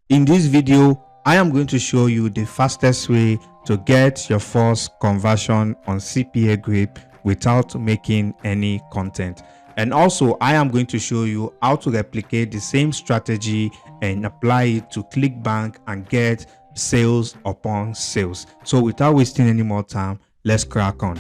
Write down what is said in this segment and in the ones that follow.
In this video, I am going to show you the fastest way to get your first conversion on CPA Grip without making any content. And also, I am going to show you how to replicate the same strategy and apply it to ClickBank and get sales upon sales. So without wasting any more time, let's crack on.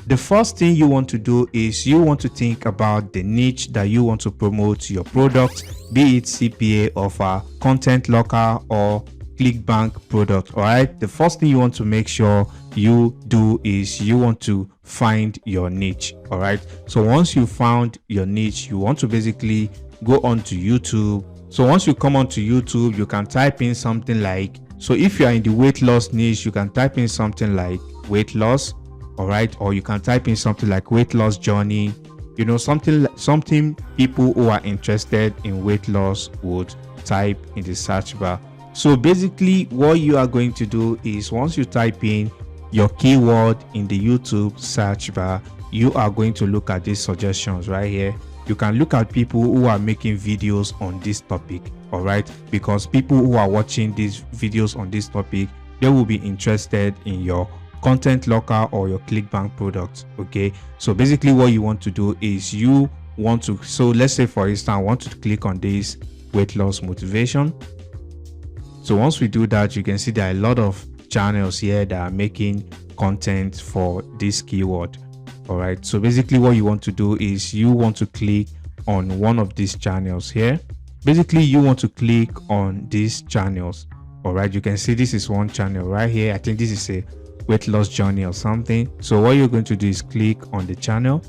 The first thing you want to do is you want to think about the niche that you want to promote your product, be it CPA offer, content locker, or ClickBank product. All right, the first thing you want to make sure you do is you want to find your niche. All right, so once you found your niche, you want to basically go on to YouTube. So once you come onto YouTube, you can type in something like, so if you are in the weight loss niche, you can type in something like weight loss. All right, or you can type in something like weight loss journey, you know, something people who are interested in weight loss would type in the search bar. So basically what you are going to do is once you type in your keyword in the YouTube search bar, you are going to look at these suggestions right here. You can look at people who are making videos on this topic. All right, because people who are watching these videos on this topic, they will be interested in your content locker or your ClickBank product. Okay, so basically what you want to do is you want to, so let's say for instance I want to click on this weight loss motivation. So once we do that, you can see there are a lot of channels here that are making content for this keyword. All right, so basically what you want to do is you want to click on one of these channels here. Basically you want to click on these channels. All right, you can see this is one channel right here. I think this is a weight loss journey or something. So what you're going to do is click on the channel.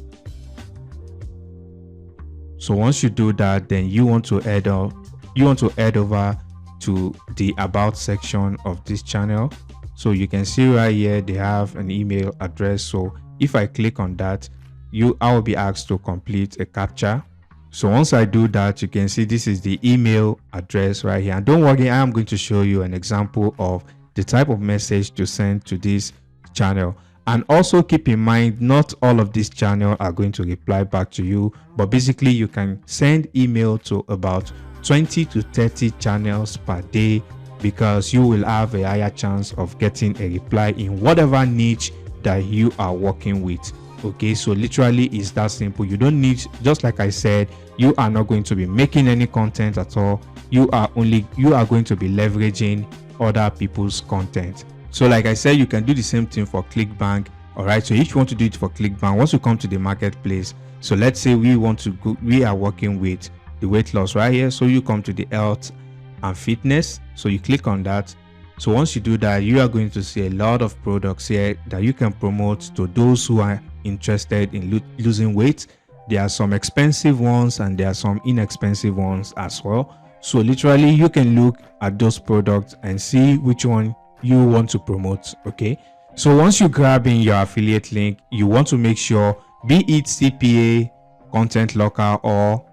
So once you do that, then you want to head over to the about section of this channel. So you can see right here they have an email address. So if I click on that, I will be asked to complete a captcha. So once I do that, you can see this is the email address right here. And don't worry, I am going to show you an example of the type of message to send to this channel. And also keep in mind, not all of these channels are going to reply back to you, but basically you can send email to about 20 to 30 channels per day, because you will have a higher chance of getting a reply in whatever niche that you are working with. Okay, so literally it's that simple. You don't need, just like I said, you are not going to be making any content at all. You are going to be leveraging other people's content. So like I said, you can do the same thing for ClickBank. All right, so if you want to do it for ClickBank, once you come to the marketplace, so let's say we are working with the weight loss right here. So you come to the health and fitness, so you click on that. So once you do that, you are going to see a lot of products here that you can promote to those who are interested in losing weight. There are some expensive ones and there are some inexpensive ones as well. So literally you can look at those products and see which one you want to promote. Okay, so once you grab in your affiliate link, you want to make sure, be it CPA, content locker, or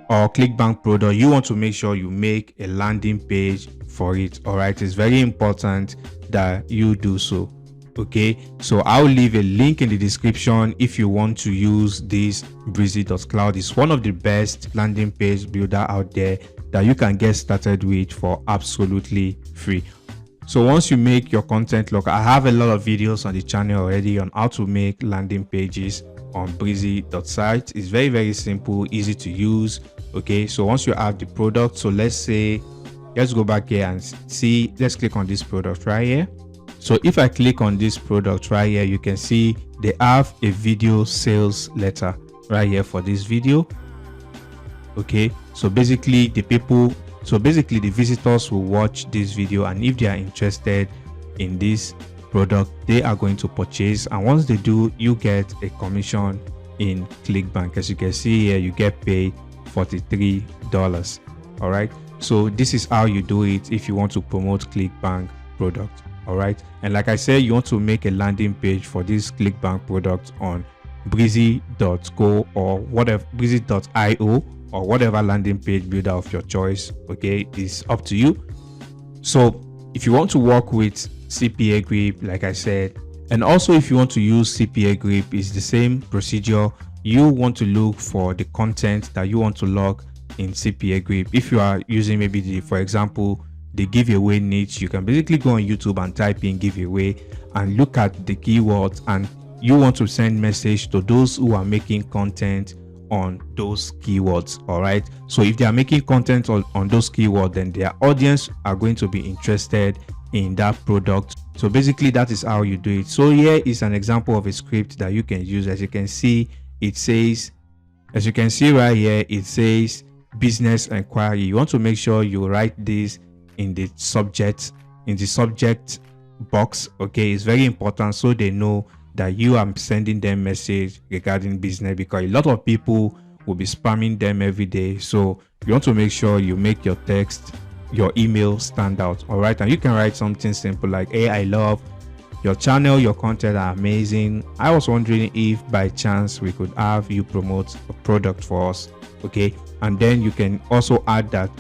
ClickBank product, you want to make sure you make a landing page for it. All right, it's very important that you do so. Okay, so I'll leave a link in the description if you want to use this breezy.cloud. It's one of the best landing page builder out there that you can get started with for absolutely free. So once you make your content locker, I have a lot of videos on the channel already on how to make landing pages on breezy.site. It's very, very simple, easy to use. Okay, so once you have the product, so let's go back here and see, let's click on this product right here. So if I click on this product right here, you can see they have a video sales letter right here for this video. Okay, so basically the visitors will watch this video, and if they are interested in this product, they are going to purchase, and once they do, you get a commission in ClickBank. As you can see here, you get paid $43. All right, so this is how you do it if you want to promote ClickBank product. All right, and like I said, you want to make a landing page for this ClickBank product on breezy.co or whatever, breezy.io, or whatever landing page builder of your choice. Okay, it's up to you. So if you want to work with CPA Grip, like I said, and also if you want to use CPA Grip, it's the same procedure you want to look for the content that you want to log in CPA grip. If you are using maybe for example, the giveaway niche, you can basically go on YouTube and type in giveaway and look at the keywords, and you want to send message to those who are making content on those keywords. All right, so if they are making content on those keywords, then their audience are going to be interested in that product. So basically that is how you do it. So here is an example of a script that you can use. As you can see, it says, as you can see right here, it says business inquiry. You want to make sure you write this in the subject box. Okay, it's very important so they know that you are sending them message regarding business, because a lot of people will be spamming them every day. So you want to make sure you make your text, your email stand out. All right, and you can write something simple like, hey, I love your channel, your content are amazing. I was wondering if by chance we could have you promote a product for us. Okay, and then you can also add that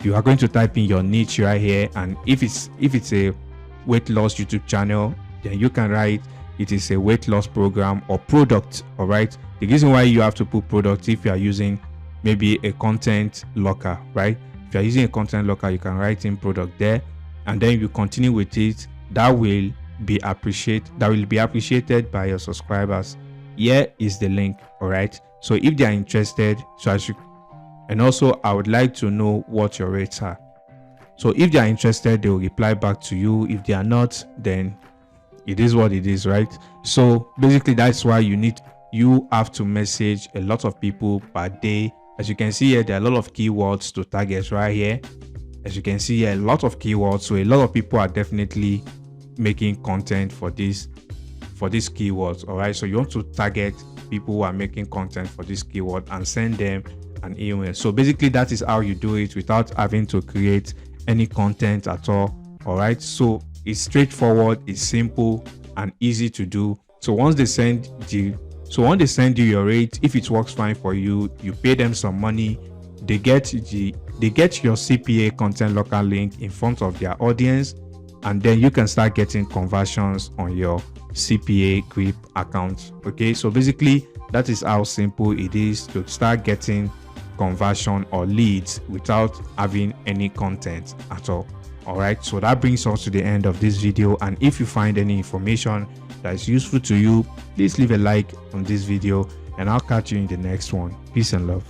you are going to type in your niche right here, and if it's a weight loss YouTube channel, then you can write it is a weight loss program or product. All right, the reason why you have to put product, if you are using maybe a content locker, right? If you're using a content locker, you can write in product there, and then you continue with it. That will be appreciated by your subscribers. Here is the link. All right, so if they are interested, and also I would like to know what your rates are. So if they are interested, they will reply back to you. If they are not, then it is what it is, right? So basically that's why you have to message a lot of people per day. As you can see here, there are a lot of keywords to target right here. As you can see here, a lot of keywords. So a lot of people are definitely making content for these keywords. All right, so you want to target people who are making content for this keyword and send them an email. So basically that is how you do it without having to create any content at all. All right, so it's straightforward, it's simple and easy to do. So once they send you your rate, if it works fine for you, you pay them some money, they get your CPA content locker link in front of their audience, and then you can start getting conversions on your CPA grip account. Okay, so basically that is how simple it is to start getting conversion or leads without having any content at all. All right, so that brings us to the end of this video, and if you find any information that is useful to you, please leave a like on this video, and I'll catch you in the next one. Peace and love.